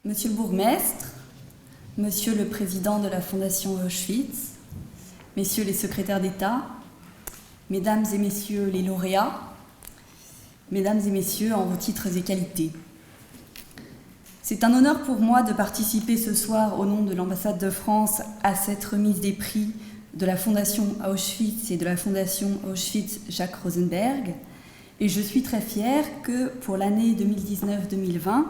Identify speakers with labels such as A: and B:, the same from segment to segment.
A: Monsieur le bourgmestre, Monsieur le président de la Fondation Auschwitz, Messieurs les secrétaires d'État, Mesdames et Messieurs les lauréats, Mesdames et Messieurs en vos titres et qualités. C'est un honneur pour moi de participer ce soir au nom de l'ambassade de France à cette remise des prix de la Fondation Auschwitz et de la Fondation Auschwitz-Jacques Rosenberg. Et je suis très fière que pour l'année 2019-2020,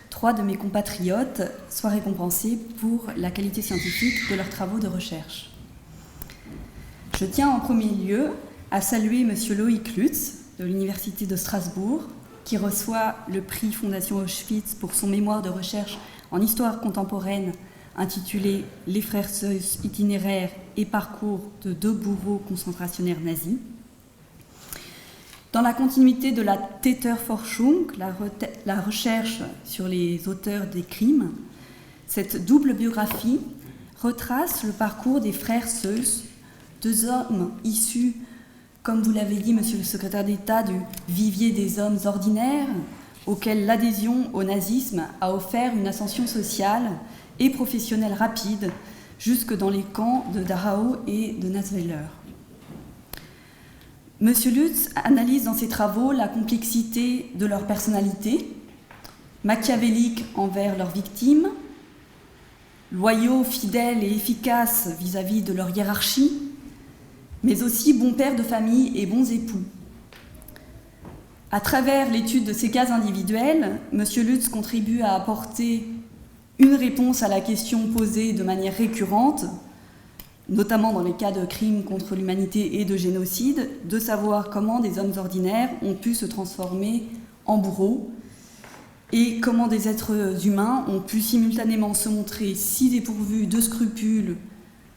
A: 3 de mes compatriotes soient récompensés pour la qualité scientifique de leurs travaux de recherche. Je tiens en premier lieu à saluer M. Loïc Lutz de l'Université de Strasbourg, qui reçoit le prix Fondation Auschwitz pour son mémoire de recherche en histoire contemporaine intitulé « Les frères Seuss, itinéraires et parcours de 2 bourreaux concentrationnaires nazis ». Dans la continuité de la Täterforschung, la recherche sur les auteurs des crimes, cette double biographie retrace le parcours des frères Seuss, 2 hommes issus, comme vous l'avez dit, Monsieur le secrétaire d'État, du vivier des hommes ordinaires, auquel l'adhésion au nazisme a offert une ascension sociale et professionnelle rapide, jusque dans les camps de Dachau et de Natzweiler. Monsieur Lutz analyse dans ses travaux la complexité de leur personnalité, machiavélique envers leurs victimes, loyaux, fidèles et efficaces vis-à-vis de leur hiérarchie, mais aussi bons pères de famille et bons époux. À travers l'étude de ces cas individuels, M. Lutz contribue à apporter une réponse à la question posée de manière récurrente, notamment dans les cas de crimes contre l'humanité et de génocide, de savoir comment des hommes ordinaires ont pu se transformer en bourreaux et comment des êtres humains ont pu simultanément se montrer si dépourvus de scrupules,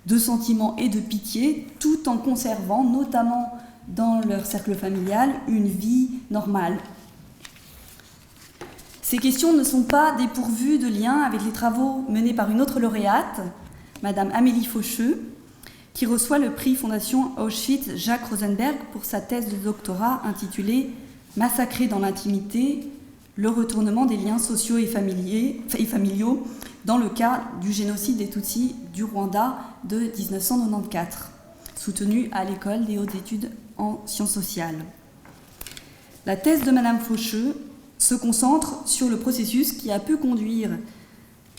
A: de sentiments et de pitié, tout en conservant, notamment dans leur cercle familial, une vie normale. Ces questions ne sont pas dépourvues de lien avec les travaux menés par une autre lauréate, Madame Amélie Faucheux, qui reçoit le prix Fondation Auschwitz-Jacques Rosenberg pour sa thèse de doctorat intitulée « Massacrés dans l'intimité, le retournement des liens sociaux et familiaux dans le cas du génocide des Tutsis du Rwanda de 1994 », soutenue à l'École des hautes études en sciences sociales. La thèse de Madame Faucheux se concentre sur le processus qui a pu conduire,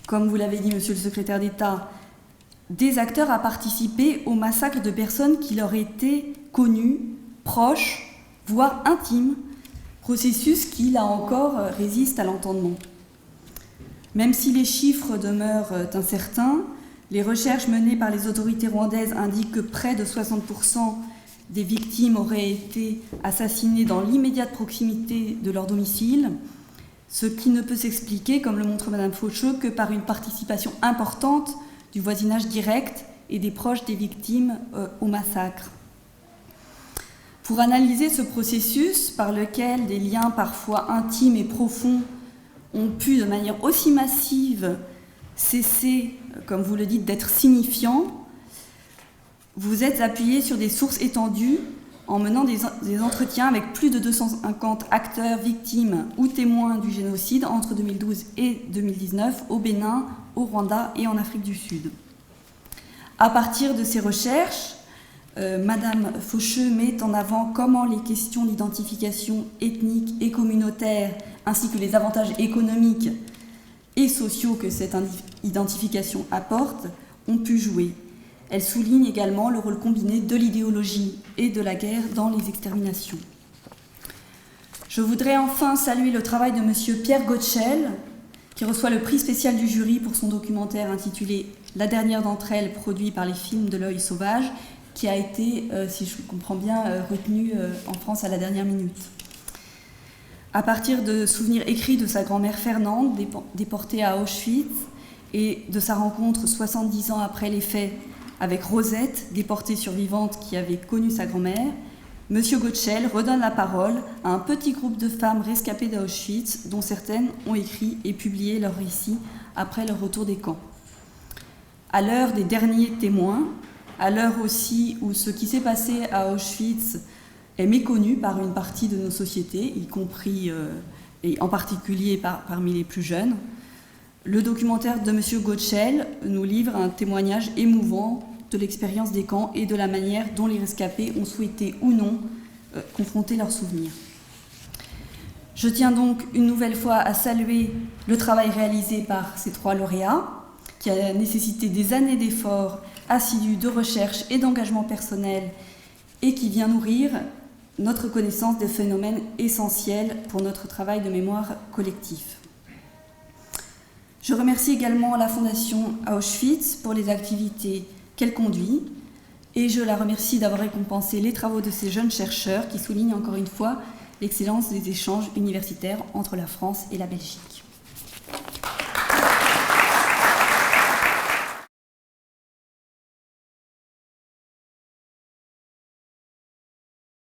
A: comme vous l'avez dit, Monsieur le secrétaire d'État, des acteurs à participer au massacre de personnes qui leur étaient connues, proches, voire intimes, processus qui, là encore, résiste à l'entendement. Même si les chiffres demeurent incertains, les recherches menées par les autorités rwandaises indiquent que près de 60% des victimes auraient été assassinées dans l'immédiate proximité de leur domicile, ce qui ne peut s'expliquer, comme le montre Madame Faucheux, que par une participation importante du voisinage direct et des proches des victimes au massacre. Pour analyser ce processus par lequel des liens parfois intimes et profonds ont pu de manière aussi massive cesser, comme vous le dites, d'être signifiants, vous êtes appuyé sur des sources étendues en menant des entretiens avec plus de 250 acteurs, victimes ou témoins du génocide entre 2012 et 2019 au Bénin, au Rwanda et en Afrique du Sud. À partir de ces recherches, Madame Faucheux met en avant comment les questions d'identification ethnique et communautaire, ainsi que les avantages économiques et sociaux que cette identification apporte, ont pu jouer. Elle souligne également le rôle combiné de l'idéologie et de la guerre dans les exterminations. Je voudrais enfin saluer le travail de M. Pierre Gottschel, qui reçoit le prix spécial du jury pour son documentaire intitulé « La dernière d'entre elles », produit par les films de l'œil sauvage, qui a été, si je comprends bien, retenu en France à la dernière minute. À partir de souvenirs écrits de sa grand-mère Fernande, déportée à Auschwitz, et de sa rencontre 70 ans après les faits avec Rosette, déportée survivante qui avait connu sa grand-mère, M. Gottschel redonne la parole à un petit groupe de femmes rescapées d'Auschwitz, dont certaines ont écrit et publié leurs récits après leur retour des camps. À l'heure des derniers témoins, à l'heure aussi où ce qui s'est passé à Auschwitz est méconnu par une partie de nos sociétés, y compris et en particulier parmi les plus jeunes, Le documentaire de M. Gottschel nous livre un témoignage émouvant de l'expérience des camps et de la manière dont les rescapés ont souhaité ou non confronter leurs souvenirs. Je tiens donc une nouvelle fois à saluer le travail réalisé par ces 3 lauréats, qui a nécessité des années d'efforts assidus de recherche et d'engagement personnel et qui vient nourrir notre connaissance des phénomènes essentiels pour notre travail de mémoire collectif. Je remercie également la Fondation Auschwitz pour les activités qu'elle conduit et je la remercie d'avoir récompensé les travaux de ces jeunes chercheurs qui soulignent encore une fois l'excellence des échanges universitaires entre la France et la Belgique.